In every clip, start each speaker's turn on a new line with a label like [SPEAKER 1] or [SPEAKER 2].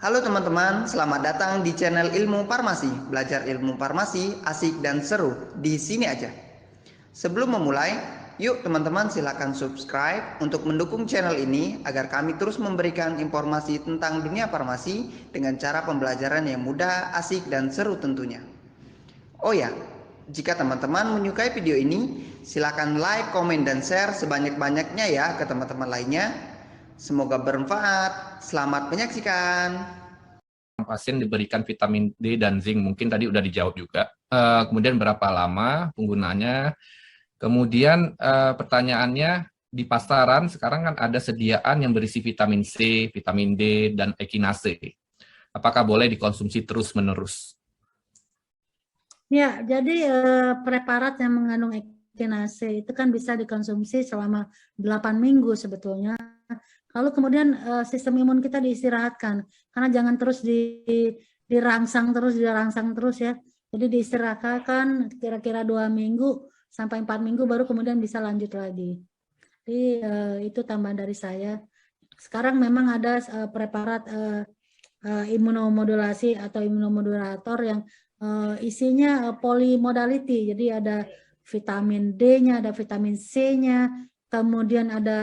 [SPEAKER 1] Halo teman-teman, selamat datang di channel Ilmu Farmasi. Belajar ilmu farmasi asik dan seru di sini aja. Sebelum memulai, yuk teman-teman silakan subscribe untuk mendukung channel ini agar kami terus memberikan informasi tentang dunia farmasi dengan cara pembelajaran yang mudah, asik dan seru tentunya. Oh ya, jika teman-teman menyukai video ini, silakan like, komen dan share sebanyak-banyaknya ya ke teman-teman lainnya. Semoga bermanfaat. Selamat menyaksikan.
[SPEAKER 2] Pasien diberikan vitamin D dan zinc, mungkin tadi udah dijawab juga. Kemudian berapa lama penggunaannya? Kemudian pertanyaannya, di pasaran sekarang kan ada sediaan yang berisi vitamin C, vitamin D, dan ekinase. Apakah boleh dikonsumsi terus-menerus?
[SPEAKER 3] Ya, jadi preparat yang mengandung ekinase itu kan bisa dikonsumsi selama 8 minggu sebetulnya. Lalu kemudian sistem imun kita diistirahatkan, karena jangan terus dirangsang terus ya. Jadi diistirahatkan kira-kira 2 minggu sampai 4 minggu baru kemudian bisa lanjut lagi. Jadi itu tambahan dari saya. Sekarang memang ada preparat imunomodulasi atau imunomodulator yang isinya polymodality. Jadi ada vitamin D-nya, ada vitamin C-nya, kemudian ada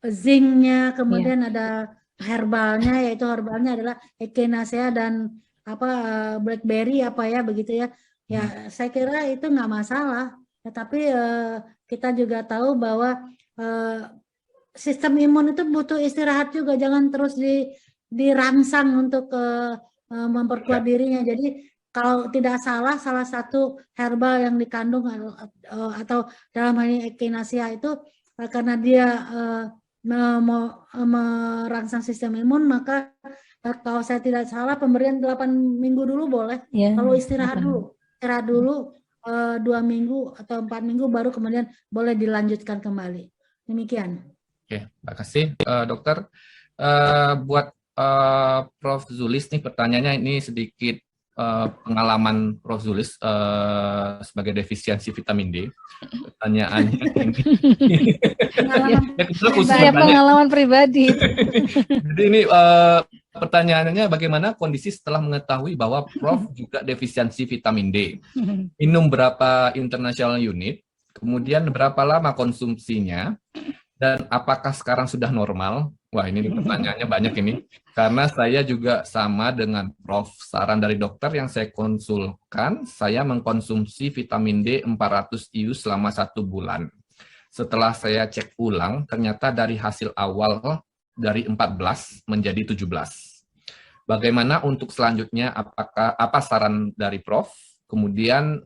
[SPEAKER 3] zinc-nya, kemudian ada herbalnya, yaitu herbalnya adalah echinacea dan blackberry begitu ya. Ya, saya kira itu nggak masalah. Tetapi kita juga tahu bahwa sistem imun itu butuh istirahat juga, jangan terus dirangsang untuk memperkuat dirinya. Jadi kalau tidak salah, salah satu herbal yang dikandung atau dalam hal ini echinacea itu karena dia merangsang sistem imun, maka kalau saya tidak salah pemberian 8 minggu dulu boleh. Ya, kalau istirahat dulu 2 minggu atau 4 minggu baru kemudian boleh dilanjutkan kembali. Demikian.
[SPEAKER 2] Oke, terima kasih dokter. Buat Prof. Zulis nih pertanyaannya ini sedikit pengalaman Prof. Zulis sebagai defisiensi vitamin D. Pertanyaannya
[SPEAKER 4] saya pengalaman pribadi.
[SPEAKER 2] Jadi ini pertanyaannya, bagaimana kondisi setelah mengetahui bahwa Prof juga defisiensi vitamin D? Minum berapa international unit? Kemudian berapa lama konsumsinya? Dan apakah sekarang sudah normal? Wah, ini pertanyaannya banyak ini. Karena saya juga sama dengan Prof. Saran dari dokter yang saya konsulkan, saya mengkonsumsi vitamin D 400 IU selama 1 bulan. Setelah saya cek ulang, ternyata dari hasil awal dari 14 menjadi 17. Bagaimana untuk selanjutnya? Apa saran dari Prof? Kemudian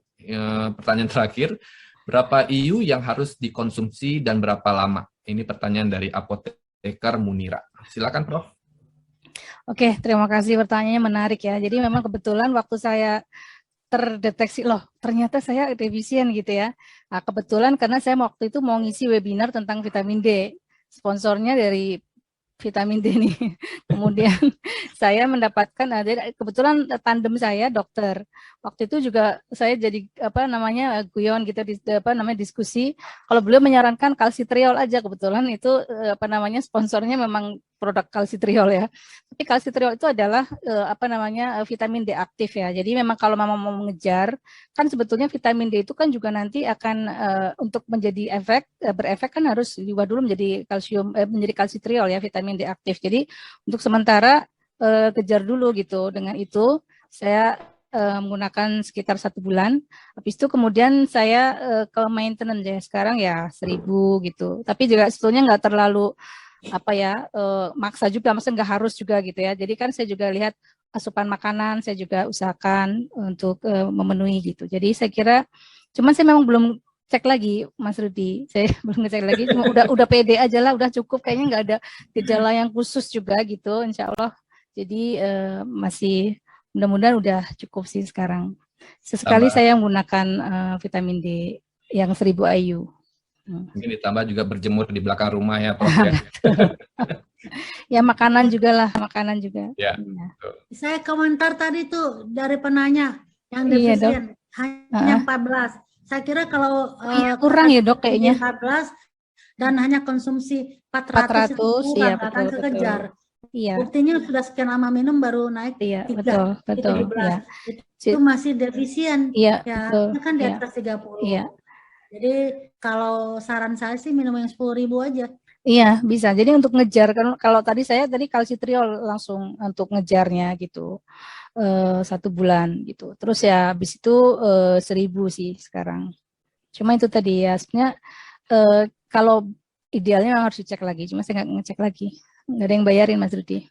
[SPEAKER 2] pertanyaan terakhir, berapa IU yang harus dikonsumsi dan berapa lama? Ini pertanyaan dari apoteker Munira. Silakan Prof.
[SPEAKER 4] Oke, terima kasih, pertanyaannya menarik ya. Jadi memang kebetulan waktu saya terdeteksi, loh ternyata saya defisien gitu ya. Nah, kebetulan karena saya waktu itu mau ngisi webinar tentang vitamin D. Sponsornya dari vitamin D nih. Kemudian saya mendapatkan, kebetulan tandem saya dokter. Waktu itu juga saya jadi guyon gitu, diskusi. Kalau beliau menyarankan kalsitriol aja, kebetulan itu sponsornya memang produk kalsitriol ya. Tapi kalsitriol itu adalah vitamin D aktif ya. Jadi memang kalau mama mau mengejar, kan sebetulnya vitamin D itu kan juga nanti akan untuk menjadi berefek kan harus diubah dulu menjadi menjadi kalsitriol ya, vitamin D aktif. Jadi untuk sementara kejar dulu gitu. Dengan itu saya menggunakan sekitar 1 bulan. Habis itu kemudian saya ke maintenance ya. Sekarang ya 1000 gitu. Tapi juga sebetulnya nggak terlalu maksa juga, maksudnya nggak harus juga gitu ya. Jadi kan saya juga lihat asupan makanan, saya juga usahakan untuk memenuhi gitu. Jadi saya kira, cuman saya memang belum cek lagi, Mas Rudi. Saya belum ngecek lagi, cuma udah pede aja lah, udah cukup. Kayaknya nggak ada gejala yang khusus juga gitu, insya Allah. Jadi masih mudah-mudahan udah cukup sih sekarang. Sesekali saya menggunakan vitamin D yang 1000 IU.
[SPEAKER 2] Mungkin ditambah juga berjemur di belakang rumah ya, Prof. Ya.
[SPEAKER 4] Ya makanan juga lah, makanan juga.
[SPEAKER 2] Ya.
[SPEAKER 3] Saya komentar tadi tuh dari penanya yang defisien hanya 14. Saya kira kalau
[SPEAKER 4] kurang ya dok kayaknya.
[SPEAKER 3] 14 dan hanya konsumsi 400 itu
[SPEAKER 4] 400, iya
[SPEAKER 3] kurang, nggak akan
[SPEAKER 4] betul, betul.
[SPEAKER 3] kekejar.
[SPEAKER 4] Iya,
[SPEAKER 3] Buktinya sudah sekian lama minum baru naik
[SPEAKER 4] iya,
[SPEAKER 3] 3,
[SPEAKER 4] betul,
[SPEAKER 3] jadi
[SPEAKER 4] betul.
[SPEAKER 3] 17.
[SPEAKER 4] Iya,
[SPEAKER 3] Itu masih defisien,
[SPEAKER 4] iya,
[SPEAKER 3] ya
[SPEAKER 4] betul.
[SPEAKER 3] harusnya kan di
[SPEAKER 4] Iya,
[SPEAKER 3] atas 30.
[SPEAKER 4] iya.
[SPEAKER 3] Jadi kalau saran saya sih minum yang 10.000 aja.
[SPEAKER 4] Iya, bisa. Jadi untuk ngejar, kalau tadi saya kalsitriol langsung untuk ngejarnya gitu, 1 bulan gitu. Terus ya habis itu 1.000 sih sekarang. Cuma itu tadi ya, sebenarnya kalau idealnya memang harus dicek lagi. Cuma saya nggak ngecek lagi. Nggak ada yang bayarin Mas Rudi.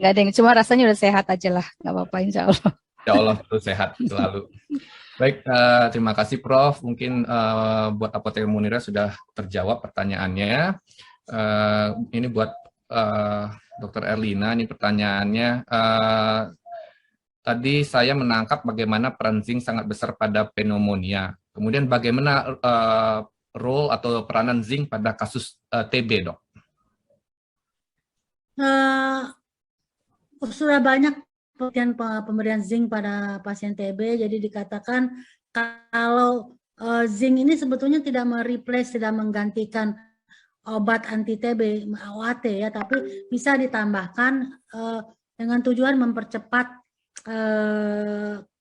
[SPEAKER 4] Nggak ada yang, cuma rasanya udah sehat aja lah. Nggak apa-apa insya Allah.
[SPEAKER 2] Ya Allah, terus sehat selalu. Baik, terima kasih Prof. Mungkin buat Apoteker Munira sudah terjawab pertanyaannya. Ini buat Dr. Erlina, ini pertanyaannya. Tadi saya menangkap bagaimana peran zinc sangat besar pada pneumonia. Kemudian bagaimana role atau peranan zinc pada kasus TB, Dok?
[SPEAKER 3] Sudah banyak pemberian zinc pada pasien TB, jadi dikatakan kalau zinc ini sebetulnya tidak mereplace, tidak menggantikan obat anti TB OAT ya, tapi bisa ditambahkan dengan tujuan mempercepat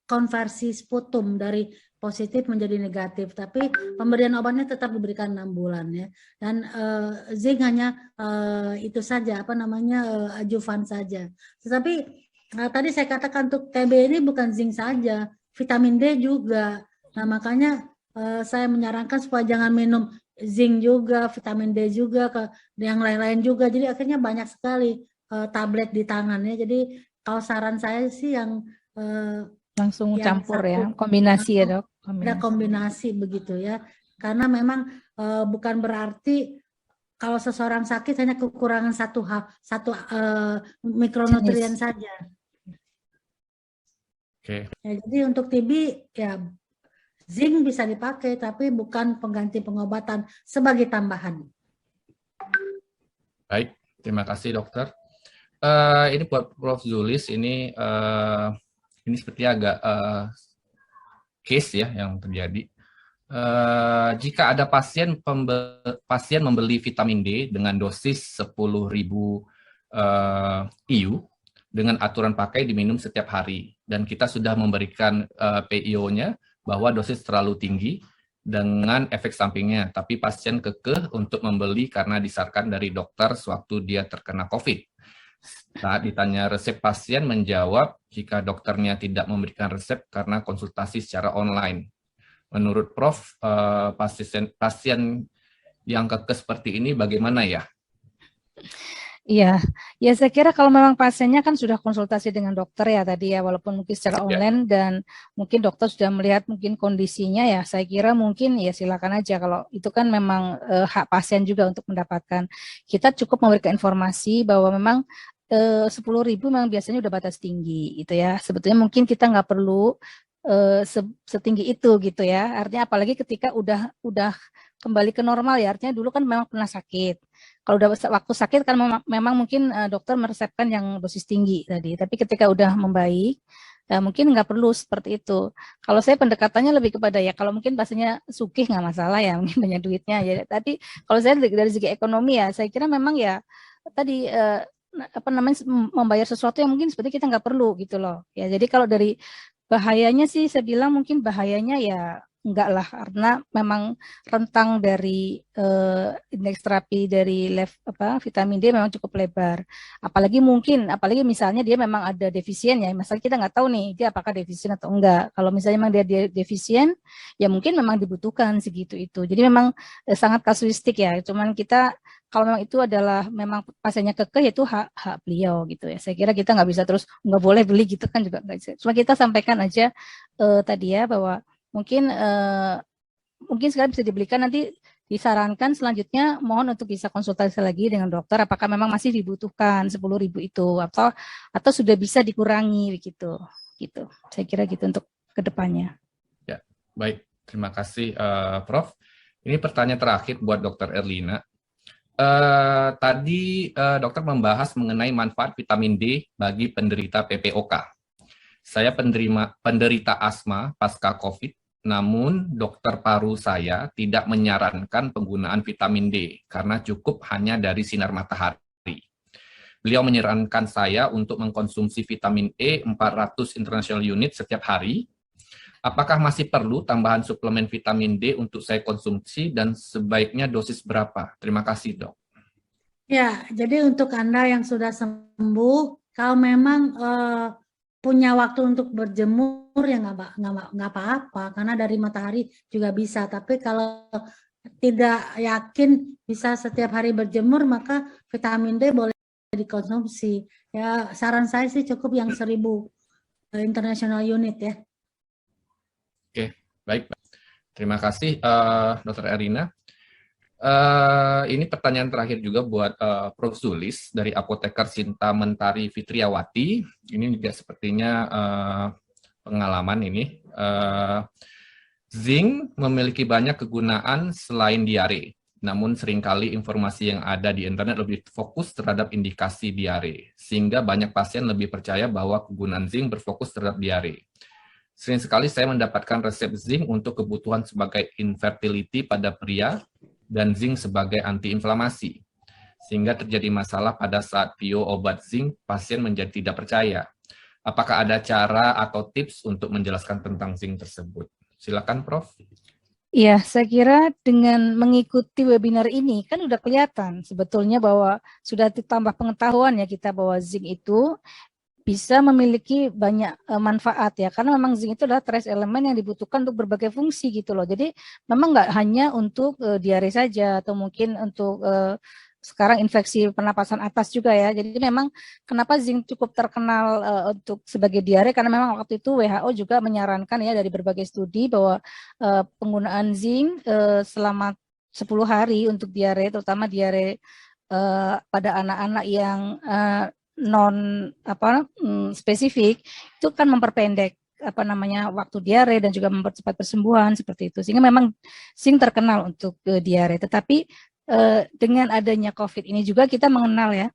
[SPEAKER 3] konversi sputum dari positif menjadi negatif, tapi pemberian obatnya tetap diberikan 6 bulan ya. Dan zinc hanya itu saja, adjuvan saja. Tetapi tadi saya katakan untuk TB ini bukan zinc saja, vitamin D juga. Nah makanya saya menyarankan supaya jangan minum zinc juga, vitamin D juga, ke yang lain-lain juga. Jadi akhirnya banyak sekali tablet di tangannya. Jadi kalau saran saya sih yang
[SPEAKER 4] langsung
[SPEAKER 3] yang
[SPEAKER 4] campur
[SPEAKER 3] satu,
[SPEAKER 4] ya, kombinasi ya Dok.
[SPEAKER 3] ada kombinasi begitu ya, karena memang bukan berarti kalau seseorang sakit hanya kekurangan satu mikronutrien saja.
[SPEAKER 2] Oke.
[SPEAKER 3] Ya, jadi untuk TB ya zinc bisa dipakai tapi bukan pengganti pengobatan, sebagai tambahan.
[SPEAKER 2] Baik, terima kasih dokter. Ini buat Prof. Zulis, ini seperti agak case ya yang terjadi. Jika ada pasien membeli vitamin D dengan dosis 10.000 IU dengan aturan pakai diminum setiap hari, dan kita sudah memberikan PIO-nya bahwa dosis terlalu tinggi dengan efek sampingnya, tapi pasien kekeh untuk membeli karena disarankan dari dokter sewaktu dia terkena COVID. Saat ditanya resep, pasien menjawab jika dokternya tidak memberikan resep karena konsultasi secara online. Menurut Prof, pasien yang kekeh seperti ini bagaimana ya?
[SPEAKER 4] Iya, ya saya kira kalau memang pasiennya kan sudah konsultasi dengan dokter ya tadi ya, walaupun mungkin secara online dan mungkin dokter sudah melihat mungkin kondisinya ya, saya kira mungkin ya silakan aja, kalau itu kan memang hak pasien juga untuk mendapatkan. Kita cukup memberikan informasi bahwa memang 10.000 memang biasanya udah batas tinggi gitu ya. Sebetulnya mungkin kita nggak perlu setinggi itu gitu ya. Artinya apalagi ketika udah kembali ke normal ya, artinya dulu kan memang pernah sakit. Kalau udah waktu sakit kan memang mungkin dokter meresepkan yang dosis tinggi tadi. Tapi ketika udah membaik, mungkin nggak perlu seperti itu. Kalau saya pendekatannya lebih kepada ya, kalau mungkin pastinya sugih nggak masalah ya, mungkin banyak duitnya ya. Tapi kalau saya dari segi ekonomi ya, saya kira memang ya tadi membayar sesuatu yang mungkin seperti kita nggak perlu gitu loh. Ya jadi kalau dari bahayanya sih saya bilang mungkin bahayanya ya enggak lah, karena memang rentang dari indeks terapi dari vitamin D memang cukup lebar. Apalagi misalnya dia memang ada defisien ya, masalah kita nggak tahu nih dia apakah defisien atau enggak. Kalau misalnya memang dia defisien, ya mungkin memang dibutuhkan segitu itu. Jadi memang sangat kasuistik ya. Cuman kita kalau memang itu adalah memang pasiennya kekeh, itu hak beliau gitu ya. Saya kira kita nggak bisa terus nggak boleh beli gitu kan juga nggak bisa. Cuma kita sampaikan aja tadi ya bahwa mungkin sekarang bisa dibelikan, nanti disarankan selanjutnya mohon untuk bisa konsultasi lagi dengan dokter apakah memang masih dibutuhkan 10.000 itu atau sudah bisa dikurangi begitu gitu. Saya kira gitu untuk kedepannya.
[SPEAKER 2] Ya, baik. Terima kasih Prof. Ini pertanyaan terakhir buat Dr. Erlina. Tadi dokter membahas mengenai manfaat vitamin D bagi penderita PPOK. Saya penderita asma pasca COVID Namun, dokter paru saya tidak menyarankan penggunaan vitamin D karena cukup hanya dari sinar matahari. Beliau menyarankan saya untuk mengkonsumsi vitamin E 400 international unit setiap hari. Apakah masih perlu tambahan suplemen vitamin D untuk saya konsumsi dan sebaiknya dosis berapa? Terima kasih, Dok.
[SPEAKER 3] Ya, jadi untuk Anda yang sudah sembuh, kalau memang punya waktu untuk berjemur ya nggak apa-apa, karena dari matahari juga bisa. Tapi kalau tidak yakin bisa setiap hari berjemur, maka vitamin D boleh dikonsumsi. Ya, saran saya sih cukup yang 1000 international unit ya.
[SPEAKER 2] Oke, baik. Terima kasih, Dr. Erina. Ini pertanyaan terakhir juga buat Prof. Zulis dari apoteker Sinta Mentari Fitriawati. Ini juga sepertinya pengalaman ini. Zinc memiliki banyak kegunaan selain diare. Namun seringkali informasi yang ada di internet lebih fokus terhadap indikasi diare, sehingga banyak pasien lebih percaya bahwa kegunaan zinc berfokus terhadap diare. Sering sekali saya mendapatkan resep zinc untuk kebutuhan sebagai infertility pada pria dan zinc sebagai antiinflamasi, sehingga terjadi masalah pada saat PO obat zinc, pasien menjadi tidak percaya. Apakah ada cara atau tips untuk menjelaskan tentang zinc tersebut? Silakan, Prof.
[SPEAKER 4] Iya, saya kira dengan mengikuti webinar ini kan udah kelihatan sebetulnya bahwa sudah ditambah pengetahuan ya kita bahwa zinc itu bisa memiliki banyak manfaat ya, karena memang zinc itu adalah trace elemen yang dibutuhkan untuk berbagai fungsi gitu loh. Jadi memang nggak hanya untuk diare saja atau mungkin untuk sekarang infeksi pernapasan atas juga ya. Jadi memang kenapa zinc cukup terkenal untuk sebagai diare, karena memang waktu itu WHO juga menyarankan ya dari berbagai studi bahwa penggunaan zinc selama 10 hari untuk diare, terutama diare pada anak-anak yang non spesifik, itu kan memperpendek waktu diare dan juga mempercepat persembuhan seperti itu. Sehingga memang zinc terkenal untuk diare. Tetapi dengan adanya COVID ini juga kita mengenal ya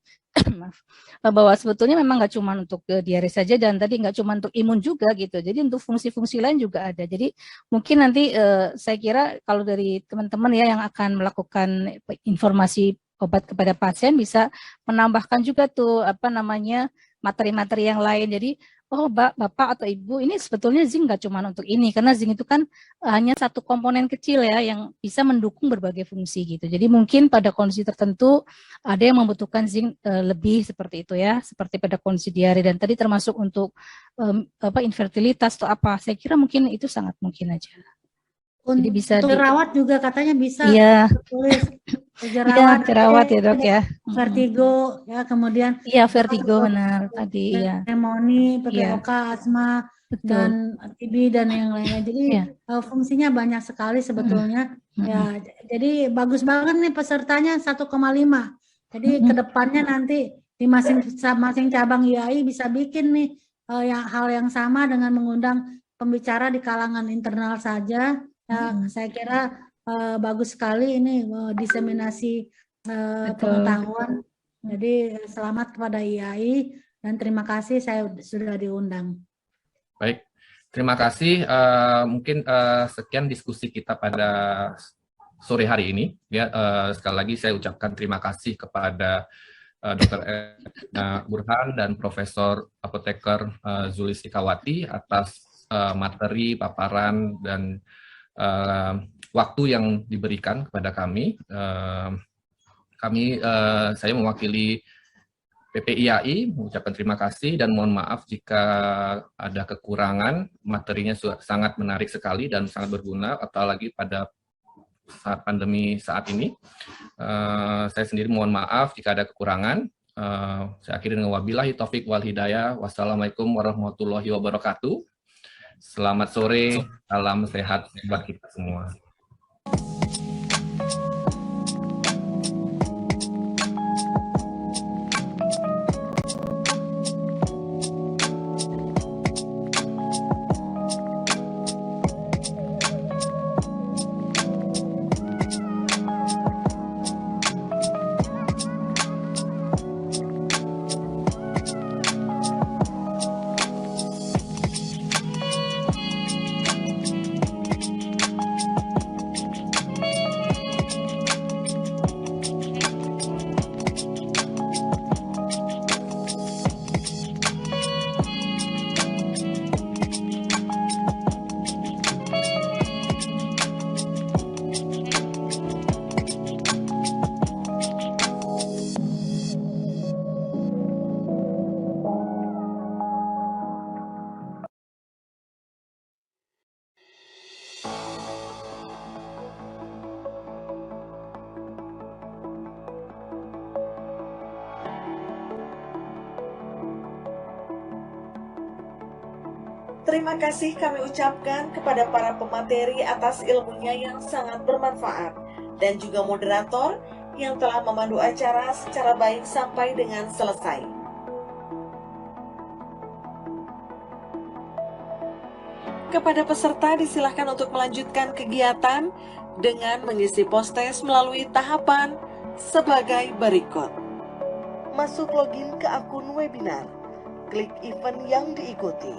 [SPEAKER 4] bahwa sebetulnya memang nggak cuma untuk diare saja, dan tadi nggak cuma untuk imun juga gitu. Jadi untuk fungsi-fungsi lain juga ada. Jadi mungkin nanti saya kira kalau dari teman-teman ya yang akan melakukan informasi obat kepada pasien bisa menambahkan juga tuh materi-materi yang lain. Jadi Bapak atau Ibu, ini sebetulnya zinc nggak cuma untuk ini, karena zinc itu kan hanya satu komponen kecil ya yang bisa mendukung berbagai fungsi gitu. Jadi mungkin pada kondisi tertentu ada yang membutuhkan zinc lebih seperti itu ya, seperti pada kondisi diare, dan tadi termasuk untuk infertilitas atau apa. Saya kira mungkin itu sangat mungkin aja. Jadi bisa
[SPEAKER 3] untuk jerawat juga katanya bisa.
[SPEAKER 4] Iya.
[SPEAKER 3] Tulis
[SPEAKER 4] jerawat ya Dok ya.
[SPEAKER 3] Vertigo ya, kemudian
[SPEAKER 4] iya vertigo benar tadi ya.
[SPEAKER 3] Pneumonia, PPOK, asma,
[SPEAKER 4] Betul.
[SPEAKER 3] dan TB dan yang lainnya. Jadi fungsinya banyak sekali sebetulnya. Ya, jadi bagus banget nih pesertanya 1,5. Jadi kedepannya nanti di masing-masing cabang IAI bisa bikin nih hal yang sama dengan mengundang pembicara di kalangan internal saja. Ya, saya kira bagus sekali ini diseminasi pengetahuan. Jadi selamat kepada IAI dan terima kasih saya sudah diundang.
[SPEAKER 2] Baik, terima kasih. Mungkin sekian diskusi kita pada sore hari ini. Ya, sekali lagi saya ucapkan terima kasih kepada Dr. Burhan dan Profesor Apoteker Zulis Ikawati atas materi, paparan, dan waktu yang diberikan kepada kami. Saya mewakili PPIAI mengucapkan terima kasih dan mohon maaf jika ada kekurangan. Materinya sangat menarik sekali dan sangat berguna, apalagi pada saat pandemi saat ini. Saya sendiri mohon maaf jika ada kekurangan. Saya akhiri dengan wabillahi taufik wal hidayah. Wassalamualaikum warahmatullahi wabarakatuh. Selamat sore, salam sehat buat kita semua.
[SPEAKER 5] Terima kasih kami ucapkan kepada para pemateri atas ilmunya yang sangat bermanfaat dan juga moderator yang telah memandu acara secara baik sampai dengan selesai. Kepada peserta disilahkan untuk melanjutkan kegiatan dengan mengisi post-test melalui tahapan sebagai berikut. Masuk login ke akun webinar, klik event yang diikuti.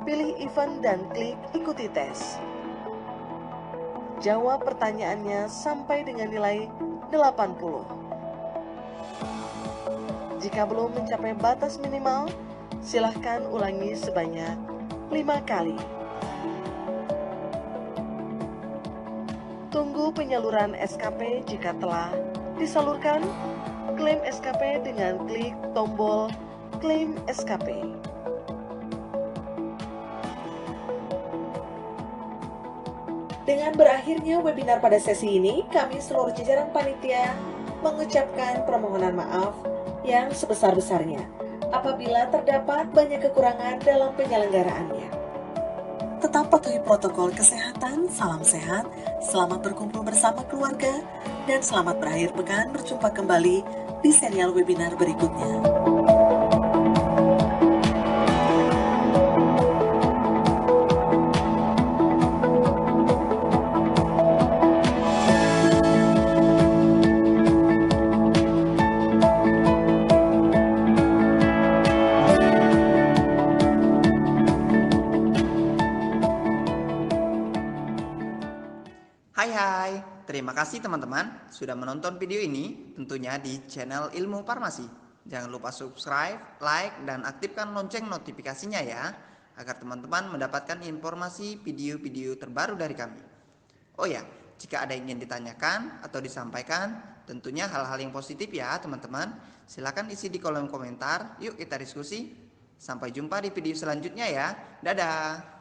[SPEAKER 5] Pilih event dan klik ikuti tes. Jawab pertanyaannya sampai dengan nilai 80. Jika belum mencapai batas minimal, silahkan ulangi sebanyak 5 kali. Tunggu penyaluran SKP jika telah disalurkan. Klaim SKP dengan klik tombol klaim SKP. Dengan berakhirnya webinar pada sesi ini, kami seluruh jajaran panitia mengucapkan permohonan maaf yang sebesar-besarnya apabila terdapat banyak kekurangan dalam penyelenggaraannya. Tetap patuhi protokol kesehatan, salam sehat, selamat berkumpul bersama keluarga, dan selamat berakhir pekan. Berjumpa kembali di serial webinar berikutnya.
[SPEAKER 1] Hai, terima kasih teman-teman sudah menonton video ini tentunya di channel Ilmu Farmasi. Jangan lupa subscribe, like, dan aktifkan lonceng notifikasinya ya, agar teman-teman mendapatkan informasi video-video terbaru dari kami. Oh ya, jika ada yang ingin ditanyakan atau disampaikan, tentunya hal-hal yang positif ya teman-teman, silakan isi di kolom komentar, yuk kita diskusi. Sampai jumpa di video selanjutnya ya, dadah!